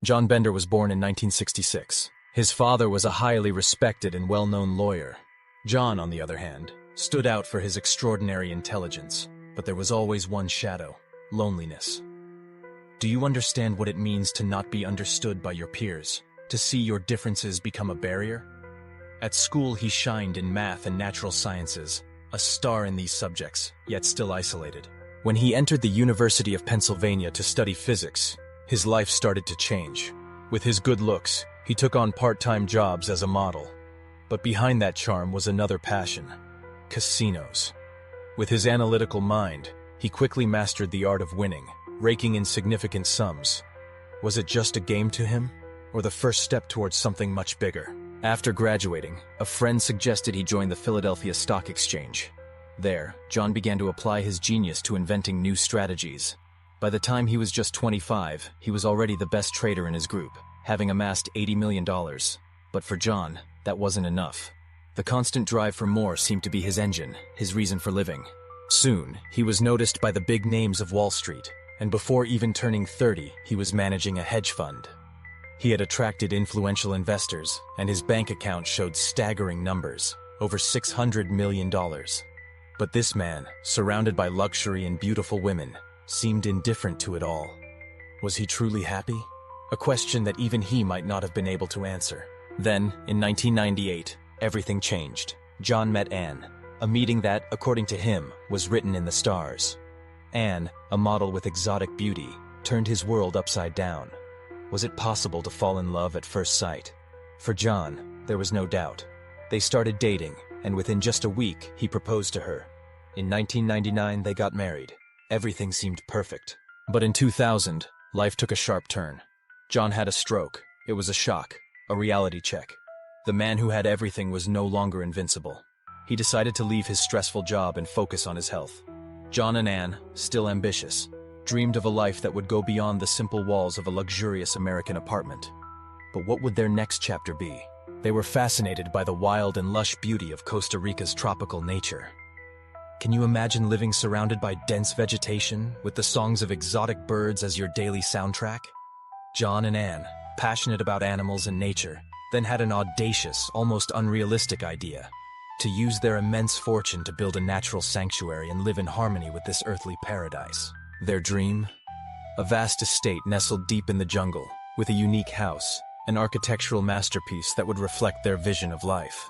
John Bender was born in 1966. His father was a highly respected and well-known lawyer. John, on the other hand, stood out for his extraordinary intelligence, but there was always one shadow: loneliness. Do you understand what it means to not be understood by your peers, to see your differences become a barrier? At school, he shined in math and natural sciences, a star in these subjects, yet still isolated. When he entered the University of Pennsylvania to study physics, his life started to change. With his good looks, he took on part-time jobs as a model. But behind that charm was another passion: casinos. With his analytical mind, he quickly mastered the art of winning, raking in significant sums. Was it just a game to him, or the first step towards something much bigger? After graduating, a friend suggested he join the Philadelphia Stock Exchange. There, John began to apply his genius to inventing new strategies. By the time he was just 25, he was already the best trader in his group, having amassed $80 million. But for John, that wasn't enough. The constant drive for more seemed to be his engine, his reason for living. Soon, he was noticed by the big names of Wall Street, and before even turning 30, he was managing a hedge fund. He had attracted influential investors, and his bank account showed staggering numbers, over $600 million. But this man, surrounded by luxury and beautiful women, seemed indifferent to it all. Was he truly happy? A question that even he might not have been able to answer. Then, in 1998, everything changed. John met Anne, a meeting that, according to him, was written in the stars. Anne, a model with exotic beauty, turned his world upside down. Was it possible to fall in love at first sight? For John, there was no doubt. They started dating, and within just a week, he proposed to her. In 1999, they got married. Everything seemed perfect. But in 2000, life took a sharp turn. John had a stroke. It was a shock, a reality check. The man who had everything was no longer invincible. He decided to leave his stressful job and focus on his health. John and Anne, still ambitious, dreamed of a life that would go beyond the simple walls of a luxurious American apartment. But what would their next chapter be? They were fascinated by the wild and lush beauty of Costa Rica's tropical nature. Can you imagine living surrounded by dense vegetation, with the songs of exotic birds as your daily soundtrack? John and Anne, passionate about animals and nature, then had an audacious, almost unrealistic idea: to use their immense fortune to build a natural sanctuary and live in harmony with this earthly paradise. Their dream? A vast estate nestled deep in the jungle, with a unique house, an architectural masterpiece that would reflect their vision of life.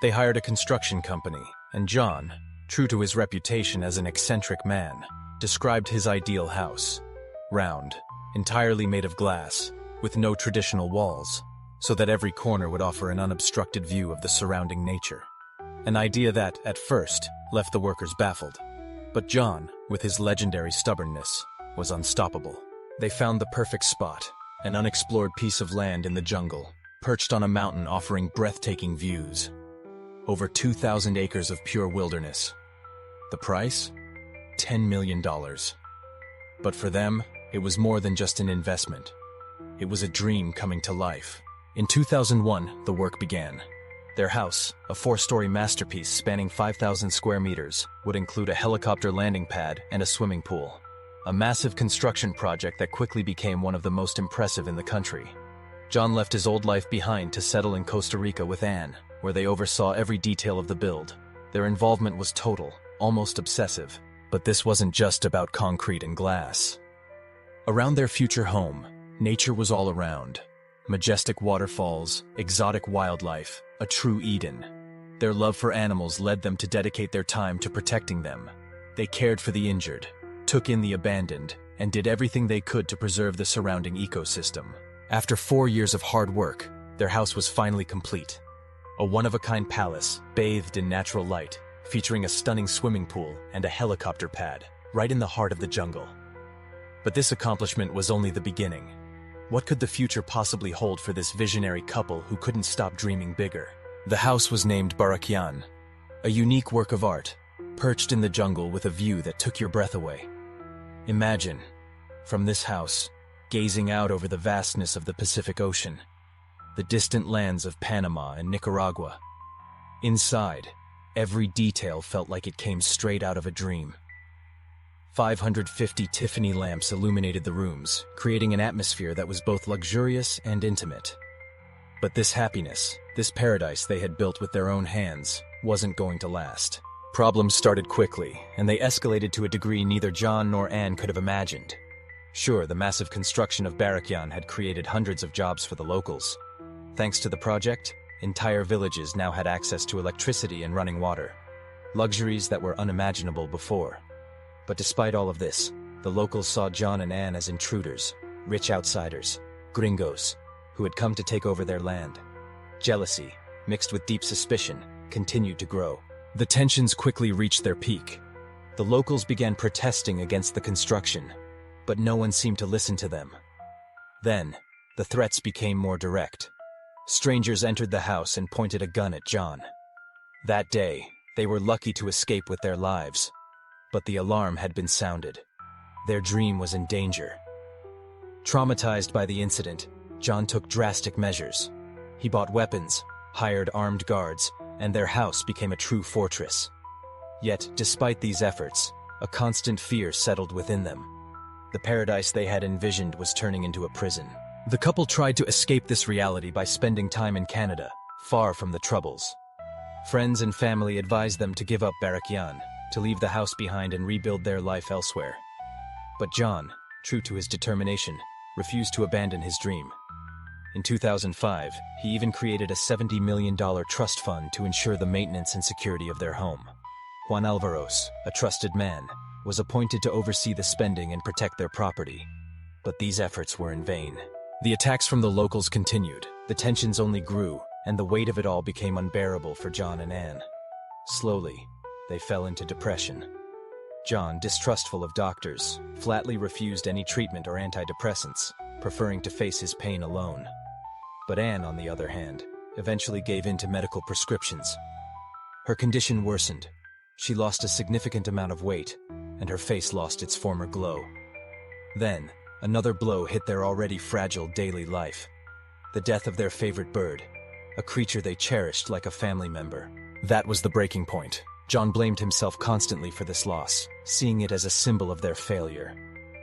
They hired a construction company, and John, true to his reputation as an eccentric man, described his ideal house: round, entirely made of glass, with no traditional walls, so that every corner would offer an unobstructed view of the surrounding nature. An idea that, at first, left the workers baffled. But John, with his legendary stubbornness, was unstoppable. They found the perfect spot, an unexplored piece of land in the jungle, perched on a mountain offering breathtaking views. Over 2,000 acres of pure wilderness. The price? $10 million. But for them, it was more than just an investment. It was a dream coming to life. In 2001, the work began. Their house, a 4-story masterpiece spanning 5,000 square meters, would include a helicopter landing pad and a swimming pool. A massive construction project that quickly became one of the most impressive in the country. John left his old life behind to settle in Costa Rica with Anne, where they oversaw every detail of the build. Their involvement was total, almost obsessive. But this wasn't just about concrete and glass. Around their future home, nature was all around. Majestic waterfalls, exotic wildlife, a true Eden. Their love for animals led them to dedicate their time to protecting them. They cared for the injured, took in the abandoned, and did everything they could to preserve the surrounding ecosystem. After 4 years of hard work, their house was finally complete. A one-of-a-kind palace, bathed in natural light, featuring a stunning swimming pool and a helicopter pad, right in the heart of the jungle. But this accomplishment was only the beginning. What could the future possibly hold for this visionary couple who couldn't stop dreaming bigger? The house was named Barakyan, a unique work of art, perched in the jungle with a view that took your breath away. Imagine, from this house, gazing out over the vastness of the Pacific Ocean, the distant lands of Panama and Nicaragua. Inside, every detail felt like it came straight out of a dream. 550 Tiffany lamps illuminated the rooms, creating an atmosphere that was both luxurious and intimate. But this happiness, this paradise they had built with their own hands, wasn't going to last. Problems started quickly, and they escalated to a degree neither John nor Anne could have imagined. Sure, the massive construction of Barrackyan had created hundreds of jobs for the locals. Thanks to the project, entire villages now had access to electricity and running water, luxuries that were unimaginable before. But despite all of this, the locals saw John and Anne as intruders, rich outsiders, gringos, who had come to take over their land. Jealousy, mixed with deep suspicion, continued to grow. The tensions quickly reached their peak. The locals began protesting against the construction, but no one seemed to listen to them. Then, the threats became more direct. Strangers entered the house and pointed a gun at John. That day, they were lucky to escape with their lives, but the alarm had been sounded. Their dream was in danger. Traumatized by the incident, John took drastic measures. He bought weapons, hired armed guards, and their house became a true fortress. Yet, despite these efforts, a constant fear settled within them. The paradise they had envisioned was turning into a prison. The couple tried to escape this reality by spending time in Canada, far from the troubles. Friends and family advised them to give up Barrackyan, to leave the house behind and rebuild their life elsewhere. But John, true to his determination, refused to abandon his dream. In 2005, he even created a $70 million trust fund to ensure the maintenance and security of their home. Juan Alvaros, a trusted man, was appointed to oversee the spending and protect their property. But these efforts were in vain. The attacks from the locals continued, the tensions only grew, and the weight of it all became unbearable for John and Anne. Slowly, they fell into depression. John, distrustful of doctors, flatly refused any treatment or antidepressants, preferring to face his pain alone. But Anne, on the other hand, eventually gave in to medical prescriptions. Her condition worsened. She lost a significant amount of weight, and her face lost its former glow. Then, another blow hit their already fragile daily life. The death of their favorite bird, a creature they cherished like a family member. That was the breaking point. John blamed himself constantly for this loss, seeing it as a symbol of their failure.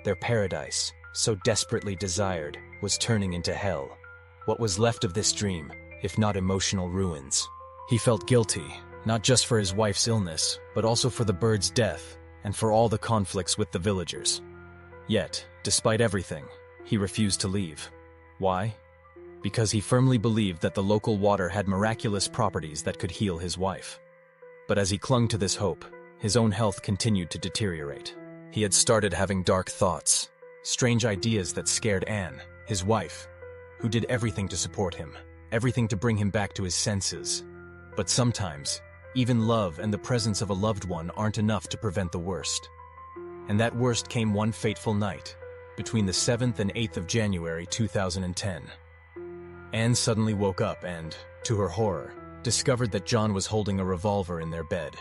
Their paradise, so desperately desired, was turning into hell. What was left of this dream, if not emotional ruins? He felt guilty, not just for his wife's illness, but also for the bird's death, and for all the conflicts with the villagers. Yet, despite everything, he refused to leave. Why? Because he firmly believed that the local water had miraculous properties that could heal his wife. But as he clung to this hope, his own health continued to deteriorate. He had started having dark thoughts, strange ideas that scared Anne, his wife, who did everything to support him, everything to bring him back to his senses. But sometimes, even love and the presence of a loved one aren't enough to prevent the worst. And that worst came one fateful night, between the 7th and 8th of January 2010. Anne suddenly woke up and, to her horror, discovered that John was holding a revolver in their bed,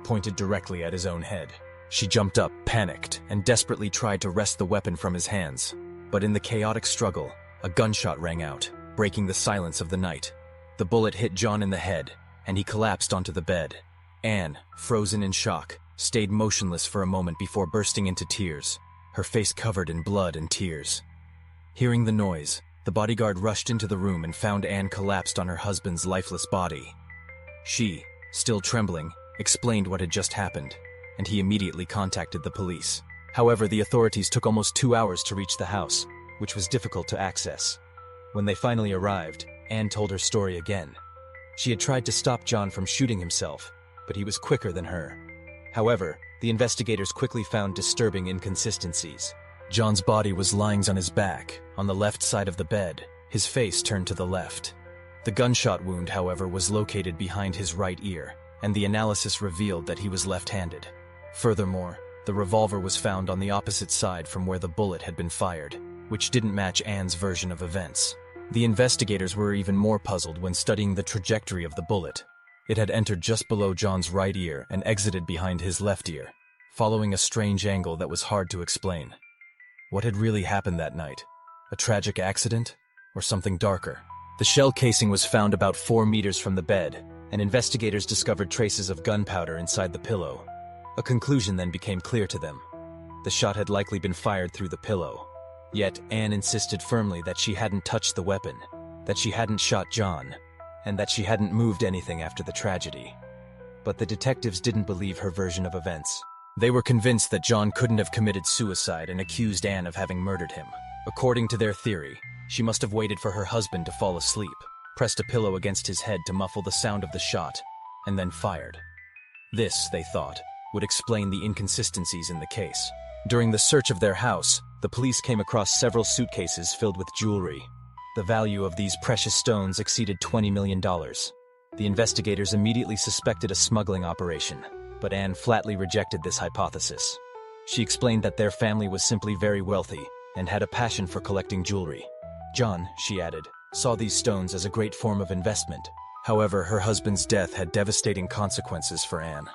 pointed directly at his own head. She jumped up, panicked, and desperately tried to wrest the weapon from his hands. But in the chaotic struggle, a gunshot rang out, breaking the silence of the night. The bullet hit John in the head, and he collapsed onto the bed. Anne, frozen in shock, stayed motionless for a moment before bursting into tears, her face covered in blood and tears. Hearing the noise, the bodyguard rushed into the room and found Anne collapsed on her husband's lifeless body. She, still trembling, explained what had just happened, and he immediately contacted the police. However, the authorities took almost 2 hours to reach the house, which was difficult to access. When they finally arrived, Anne told her story again. She had tried to stop John from shooting himself, but he was quicker than her. However, the investigators quickly found disturbing inconsistencies. John's body was lying on his back, on the left side of the bed, his face turned to the left. The gunshot wound, however, was located behind his right ear, and the analysis revealed that he was left-handed. Furthermore, the revolver was found on the opposite side from where the bullet had been fired, which didn't match Anne's version of events. The investigators were even more puzzled when studying the trajectory of the bullet. It had entered just below John's right ear and exited behind his left ear, following a strange angle that was hard to explain. What had really happened that night? A tragic accident? Or something darker? The shell casing was found about 4 meters from the bed, and investigators discovered traces of gunpowder inside the pillow. A conclusion then became clear to them. The shot had likely been fired through the pillow. Yet Anne insisted firmly that she hadn't touched the weapon, that she hadn't shot John, and that she hadn't moved anything after the tragedy. But the detectives didn't believe her version of events. They were convinced that John couldn't have committed suicide and accused Anne of having murdered him. According to their theory, she must have waited for her husband to fall asleep, pressed a pillow against his head to muffle the sound of the shot, and then fired. This, they thought, would explain the inconsistencies in the case. During the search of their house, the police came across several suitcases filled with jewelry. The value of these precious stones exceeded $20 million. The investigators immediately suspected a smuggling operation, but Anne flatly rejected this hypothesis. She explained that their family was simply very wealthy and had a passion for collecting jewelry. John, she added, saw these stones as a great form of investment. However, her husband's death had devastating consequences for Anne.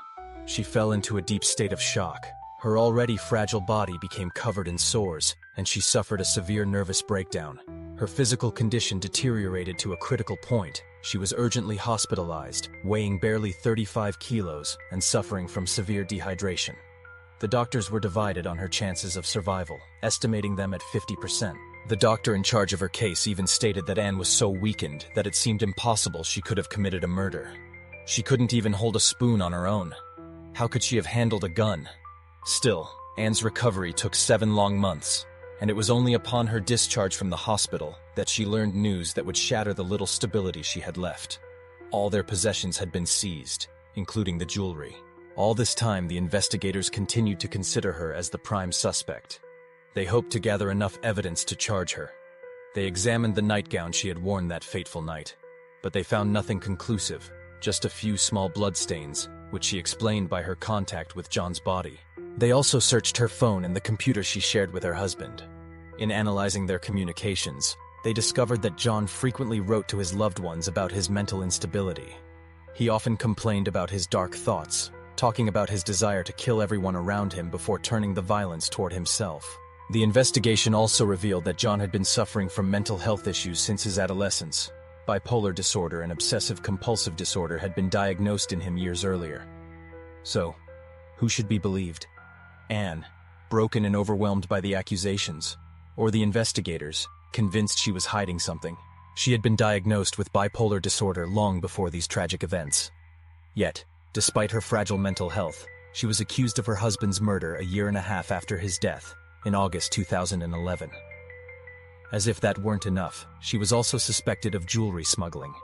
She fell into a deep state of shock. Her already fragile body became covered in sores, and she suffered a severe nervous breakdown. Her physical condition deteriorated to a critical point. She was urgently hospitalized, weighing barely 35 kilos and suffering from severe dehydration. The doctors were divided on her chances of survival, estimating them at 50%. The doctor in charge of her case even stated that Anne was so weakened that it seemed impossible she could have committed a murder. She couldn't even hold a spoon on her own. How could she have handled a gun? Still, Anne's recovery took 7 long months, and it was only upon her discharge from the hospital that she learned news that would shatter the little stability she had left. All their possessions had been seized, including the jewelry. All this time, the investigators continued to consider her as the prime suspect. They hoped to gather enough evidence to charge her. They examined the nightgown she had worn that fateful night, but they found nothing conclusive, just a few small bloodstains, which she explained by her contact with John's body. They also searched her phone and the computer she shared with her husband. In analyzing their communications, they discovered that John frequently wrote to his loved ones about his mental instability. He often complained about his dark thoughts, talking about his desire to kill everyone around him before turning the violence toward himself. The investigation also revealed that John had been suffering from mental health issues since his adolescence. Bipolar disorder and obsessive-compulsive disorder had been diagnosed in him years earlier. So, who should be believed? Anne, broken and overwhelmed by the accusations, or the investigators, convinced she was hiding something? She had been diagnosed with bipolar disorder long before these tragic events. Yet, despite her fragile mental health, she was accused of her husband's murder a year and a half after his death, in August 2011. As if that weren't enough, she was also suspected of jewelry smuggling.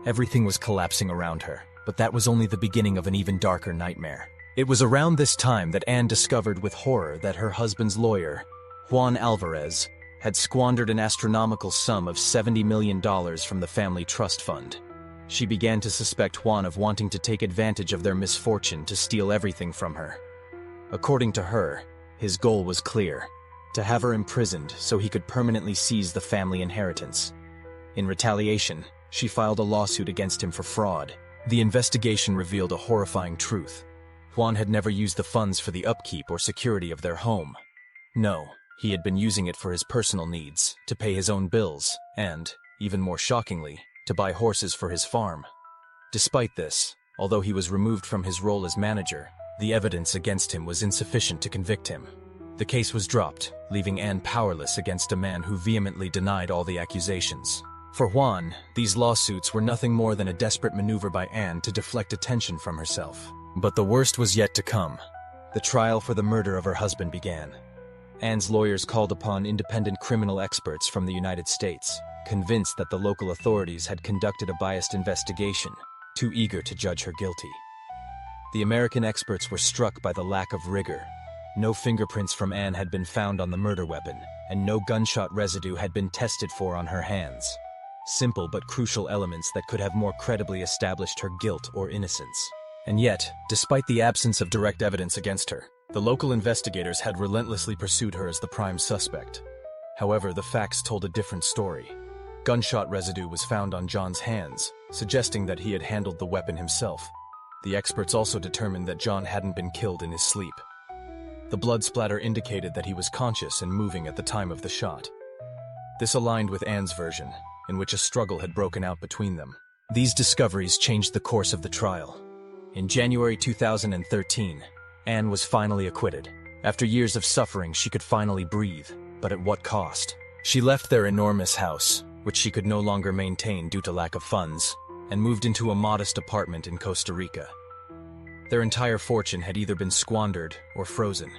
Everything was collapsing around her, but that was only the beginning of an even darker nightmare. It was around this time that Anne discovered with horror that her husband's lawyer, Juan Alvarez, had squandered an astronomical sum of $70 million from the family trust fund. She began to suspect Juan of wanting to take advantage of their misfortune to steal everything from her. According to her, his goal was clear: to have her imprisoned so he could permanently seize the family inheritance. In retaliation, she filed a lawsuit against him for fraud. The investigation revealed a horrifying truth. Juan had never used the funds for the upkeep or security of their home. No, he had been using it for his personal needs, to pay his own bills, and, even more shockingly, to buy horses for his farm. Despite this, although he was removed from his role as manager, the evidence against him was insufficient to convict him. The case was dropped, leaving Anne powerless against a man who vehemently denied all the accusations. For Juan, these lawsuits were nothing more than a desperate maneuver by Anne to deflect attention from herself. But the worst was yet to come. The trial for the murder of her husband began. Anne's lawyers called upon independent criminal experts from the United States, convinced that the local authorities had conducted a biased investigation, too eager to judge her guilty. The American experts were struck by the lack of rigor. No fingerprints from Anne had been found on the murder weapon, and no gunshot residue had been tested for on her hands. Simple but crucial elements that could have more credibly established her guilt or innocence. And yet, despite the absence of direct evidence against her, the local investigators had relentlessly pursued her as the prime suspect. However, the facts told a different story. Gunshot residue was found on John's hands, suggesting that he had handled the weapon himself. The experts also determined that John hadn't been killed in his sleep. The blood splatter indicated that he was conscious and moving at the time of the shot. This aligned with Anne's version, in which a struggle had broken out between them. These discoveries changed the course of the trial. In January 2013, Anne was finally acquitted. After years of suffering, she could finally breathe, but at what cost? She left their enormous house, which she could no longer maintain due to lack of funds, and moved into a modest apartment in Costa Rica. Their entire fortune had either been squandered or frozen.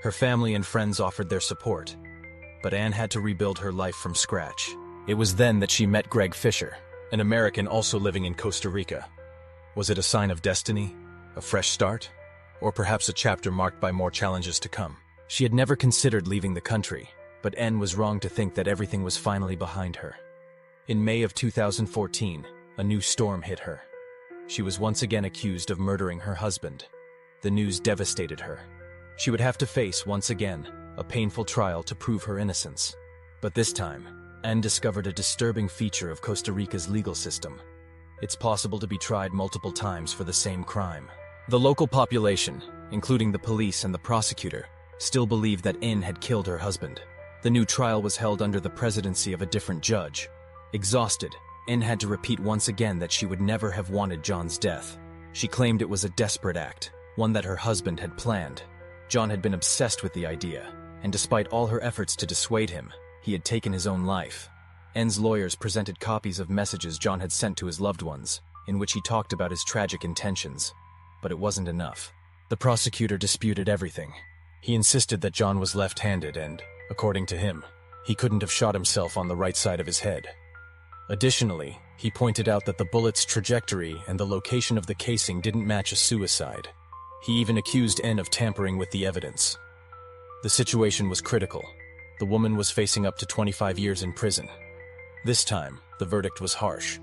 Her family and friends offered their support, but Anne had to rebuild her life from scratch. It was then that she met Greg Fisher, an American also living in Costa Rica. Was it a sign of destiny, a fresh start, or perhaps a chapter marked by more challenges to come? She had never considered leaving the country, but Anne was wrong to think that everything was finally behind her. In May of 2014, a new storm hit her. She was once again accused of murdering her husband. The news devastated her. She would have to face, once again, a painful trial to prove her innocence. But this time, Anne discovered a disturbing feature of Costa Rica's legal system. It's possible to be tried multiple times for the same crime. The local population, including the police and the prosecutor, still believed that Anne had killed her husband. The new trial was held under the presidency of a different judge. Exhausted, Anne had to repeat once again that she would never have wanted John's death. She claimed it was a desperate act, one that her husband had planned. John had been obsessed with the idea, and despite all her efforts to dissuade him, he had taken his own life. Anne's lawyers presented copies of messages John had sent to his loved ones, in which he talked about his tragic intentions. But it wasn't enough. The prosecutor disputed everything. He insisted that John was left-handed and, according to him, he couldn't have shot himself on the right side of his head. Additionally, he pointed out that the bullet's trajectory and the location of the casing didn't match a suicide. He even accused Anne of tampering with the evidence. The situation was critical. The woman was facing up to 25 years in prison. This time, the verdict was harsh.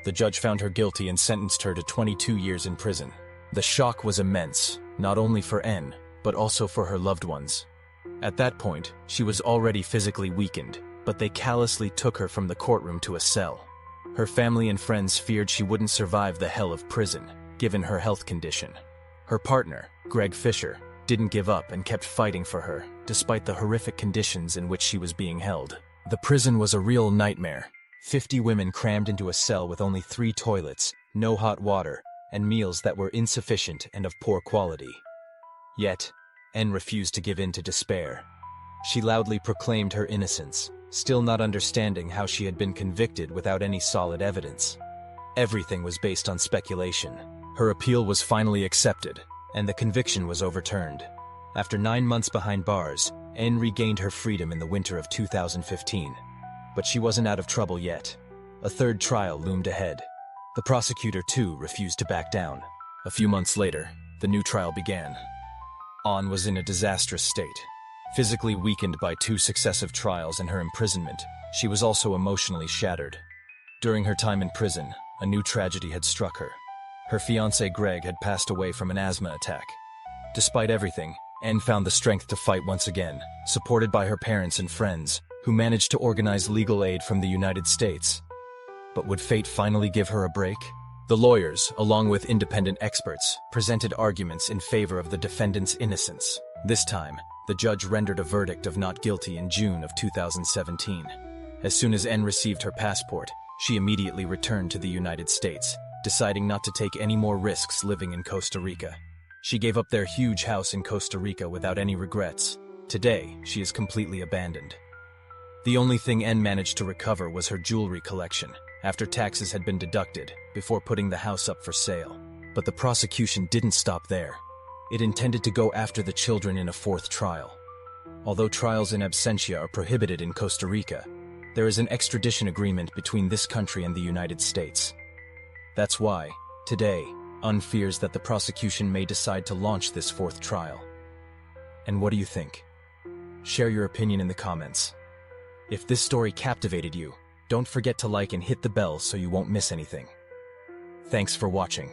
The judge found her guilty and sentenced her to 22 years in prison. The shock was immense, not only for Anne, but also for her loved ones. At that point, she was already physically weakened, but they callously took her from the courtroom to a cell. Her family and friends feared she wouldn't survive the hell of prison, given her health condition. Her partner, Greg Fisher, didn't give up and kept fighting for her, despite the horrific conditions in which she was being held. The prison was a real nightmare. 50 women crammed into a cell with only 3 toilets, no hot water, and meals that were insufficient and of poor quality. Yet, Anne refused to give in to despair. She loudly proclaimed her innocence, still not understanding how she had been convicted without any solid evidence. Everything was based on speculation. Her appeal was finally accepted, and the conviction was overturned. After 9 months behind bars, Anne regained her freedom in the winter of 2015. But she wasn't out of trouble yet. A third trial loomed ahead. The prosecutor, too, refused to back down. A few months later, the new trial began. Anne was in a disastrous state. Physically weakened by 2 successive trials and her imprisonment, she was also emotionally shattered. During her time in prison, a new tragedy had struck her. Her fiancé Greg had passed away from an asthma attack. Despite everything, Anne found the strength to fight once again, supported by her parents and friends, who managed to organize legal aid from the United States. But would fate finally give her a break? The lawyers, along with independent experts, presented arguments in favor of the defendant's innocence. This time, the judge rendered a verdict of not guilty in June of 2017. As soon as Anne received her passport, she immediately returned to the United States, deciding not to take any more risks living in Costa Rica. She gave up their huge house in Costa Rica without any regrets. Today, she is completely abandoned. The only thing Anne managed to recover was her jewelry collection, after taxes had been deducted, before putting the house up for sale. But the prosecution didn't stop there. It intended to go after the children in a 4th trial. Although trials in absentia are prohibited in Costa Rica, there is an extradition agreement between this country and the United States. That's why, today, Anne fears that the prosecution may decide to launch this 4th trial. And what do you think? Share your opinion in the comments. If this story captivated you, don't forget to like and hit the bell so you won't miss anything. Thanks for watching.